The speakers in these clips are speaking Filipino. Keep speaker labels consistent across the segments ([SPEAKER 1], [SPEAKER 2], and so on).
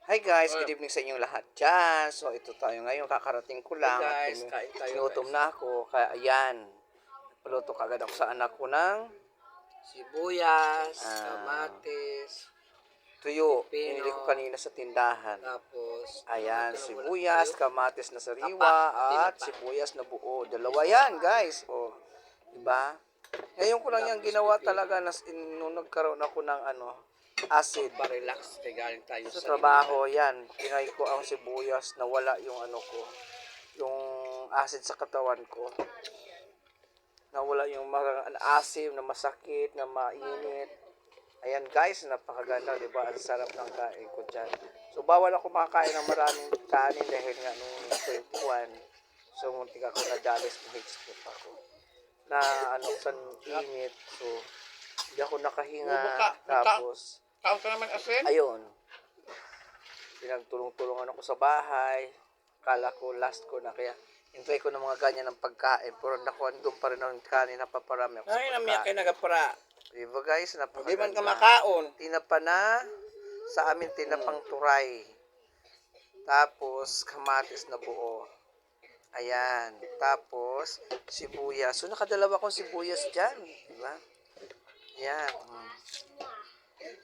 [SPEAKER 1] Hi guys, good evening sa inyong lahat dyan. So ito tayo ngayon, kakarating ko lang.
[SPEAKER 2] Hey guys, kain tayo
[SPEAKER 1] Ginutom
[SPEAKER 2] guys.
[SPEAKER 1] na ako, kaya ayan. Paluto kagad ako sa anak ko ng
[SPEAKER 2] Sibuyas,
[SPEAKER 1] ah,
[SPEAKER 2] kamatis,
[SPEAKER 1] tuyo.
[SPEAKER 2] pipino,
[SPEAKER 1] Pinili ko kanina sa tindahan.
[SPEAKER 2] tapos
[SPEAKER 1] Ayan,
[SPEAKER 2] ito na muna
[SPEAKER 1] sibuyas,
[SPEAKER 2] tayo.
[SPEAKER 1] kamatis na
[SPEAKER 2] Tapa,
[SPEAKER 1] sariwa, at
[SPEAKER 2] tinapa.
[SPEAKER 1] sibuyas na buo. Dalawa yan guys. O, diba? Ngayon ko lang yan
[SPEAKER 2] Tapos
[SPEAKER 1] ginawa
[SPEAKER 2] pipino.
[SPEAKER 1] talaga nung nagkaroon ako ng acid.
[SPEAKER 2] Pa-relax kay galing tayo
[SPEAKER 1] Sa
[SPEAKER 2] sa
[SPEAKER 1] trabaho,
[SPEAKER 2] initan.
[SPEAKER 1] yan. Tinay ko ang sibuyas na wala yung yung acid sa katawan ko. Nawala yung asim na masakit, na mainit. Ayan guys, napakaganda, di ba? Ang sarap ng kain ko dyan. So, bawal ako makakain ng maraming kanin dahil nga nung 21, so muntik ako nadalis ng heat stroke ako. Na sa init, so hindi ako nakahinga. Tapos,
[SPEAKER 2] Kaon ka naman asin?
[SPEAKER 1] ayun, pinagtulong-tulungan ako sa bahay. Kala ko last ko na, kaya hintay ko ng mga ganyan ng pagkain, pero nakuha doon pa rin ang kanin na paparami ako sa
[SPEAKER 2] Ay, namiyak
[SPEAKER 1] pagkain.
[SPEAKER 2] kayo nagapra.
[SPEAKER 1] Diba guys,
[SPEAKER 2] Hindi man ka
[SPEAKER 1] napakaganda.
[SPEAKER 2] makaon.
[SPEAKER 1] Tinapa na, sa amin tinapang turay. Tapos kamatis na buo. Ayan. Tapos sibuyas. So nakadalawa kong sibuyas dyan, diba? Ayan.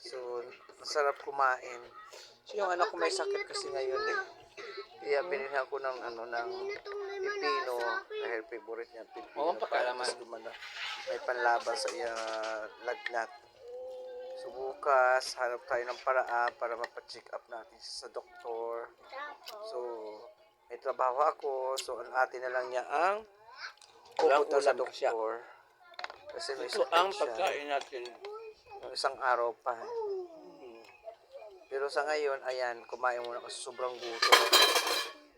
[SPEAKER 1] So masarap kumain. So yung anak ko may sakit kasi ngayon eh. Kaya binilhan ko ng ng pipino dahil favorite niya pipino.
[SPEAKER 2] Oo, pakalaman.
[SPEAKER 1] May panlaban sa iya lagnat. So bukas, hanap tayo ng paraan para mapacheck up natin sa doktor. So, may trabaho ako. So, ang atin na lang niya ang pupunta sa
[SPEAKER 2] Ulam siya.
[SPEAKER 1] doktor. Kasi may
[SPEAKER 2] Ito
[SPEAKER 1] sakit
[SPEAKER 2] ang
[SPEAKER 1] siya.
[SPEAKER 2] pagkain natin.
[SPEAKER 1] Yung isang araw pa. Pero sa ngayon, ayan, kumain muna kasi sobrang gutom.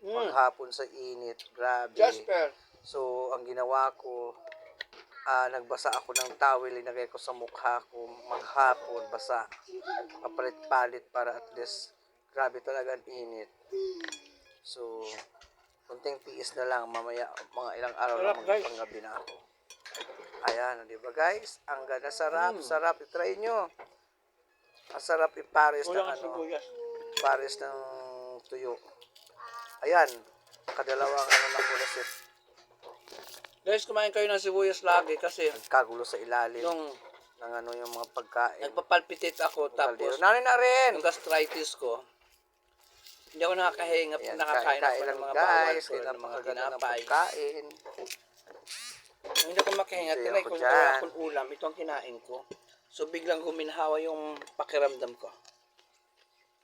[SPEAKER 1] Paghapon sa init, grabe.
[SPEAKER 2] Jasper.
[SPEAKER 1] So, ang ginawa ko, nagbasa ako ng towel, linagay ko sa mukha ko, maghapon, basa. Papalit-palit para at least, grabe talaga ang init. So, kunting tiis na lang, mamaya, mga ilang araw lang magpanggabi na ako. Ayan, di ba guys? Ang ganda, sarap, sarap. I-try nyo. Ang sarap ipares ng pares ng tuyo. Ayan, kadalawang na kulasit.
[SPEAKER 2] Guys, kumain kayo ng sibuyas lagi kasi
[SPEAKER 1] Kagulo sa ilalim
[SPEAKER 2] yung
[SPEAKER 1] ng yung mga pagkain.
[SPEAKER 2] nagpapalpitate ako tapos
[SPEAKER 1] Narin na rin!
[SPEAKER 2] yung gastritis ko, hindi ako nakakahinga pag
[SPEAKER 1] Ayan,
[SPEAKER 2] nakakain ako
[SPEAKER 1] kain
[SPEAKER 2] ng mga
[SPEAKER 1] guys,
[SPEAKER 2] bawal tulad ng mga
[SPEAKER 1] napakaganda ng
[SPEAKER 2] tinapay.
[SPEAKER 1] pagkain.
[SPEAKER 2] Nung hindi ako makahinga,
[SPEAKER 1] Enjoy
[SPEAKER 2] tinay
[SPEAKER 1] ako
[SPEAKER 2] ko
[SPEAKER 1] dyan.
[SPEAKER 2] wala akong ulam, ito ang kinain ko. So biglang guminhawa yung pakiramdam ko.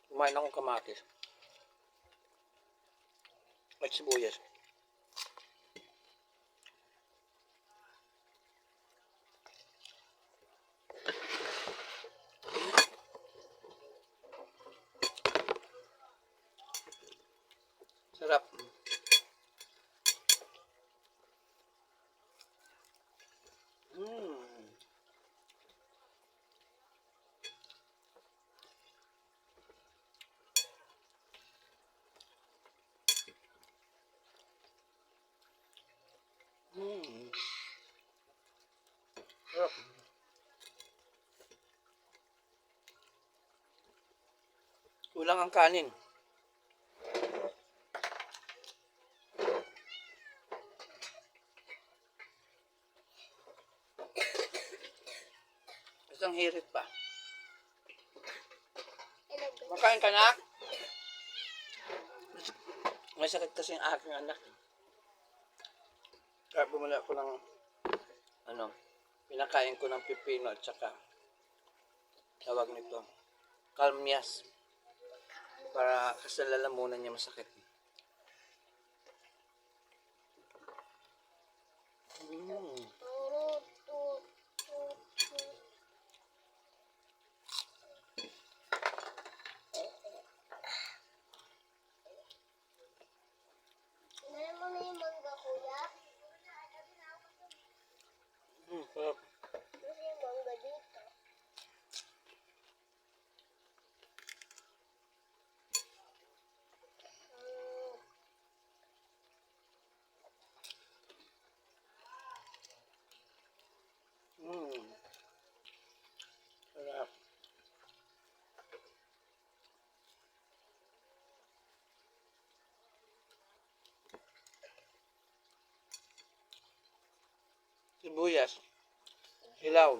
[SPEAKER 2] Kumain akong kamatis. At sibuyas. Sarap. Sarap. Kulang ang kanin. Isang hirit pa. Makain ka na? May sakit kasi yung aking anak. Kaya bumili ako ng pinakain ko ng pipino at saka tawag nito kalmias para kasi lalamunan niya masakit. Sarap. sibuyas, hilaw.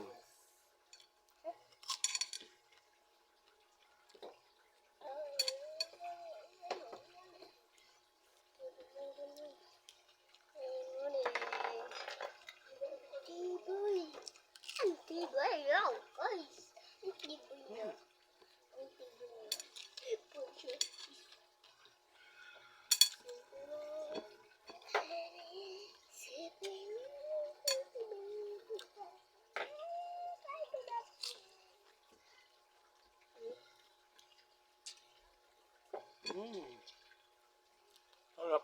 [SPEAKER 2] Sarap.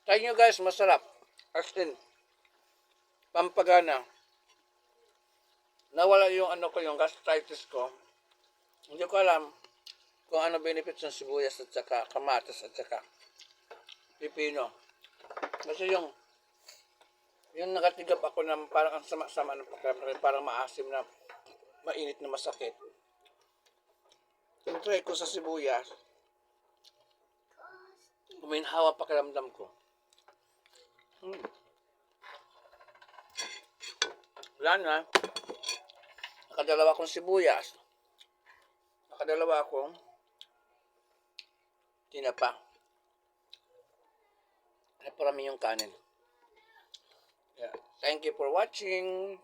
[SPEAKER 2] Try nyo guys, masarap. As in, pampagana. Nawala yung ano ko, yung gastritis ko. Hindi ko alam kung ano benefits ng sibuyas at saka kamatis at saka pipino. Kasi yung nakatigap ako na parang ang sama-sama ng pakiramdam, parang maasim na mainit na masakit. Tinry ko sa sibuyas, uminhawa pakiramdam ko. Wala na. Nakadalawa akong sibuyas. Nakadalawa akong tinapa. Naparami yung kanin. Yeah. Thank you for watching.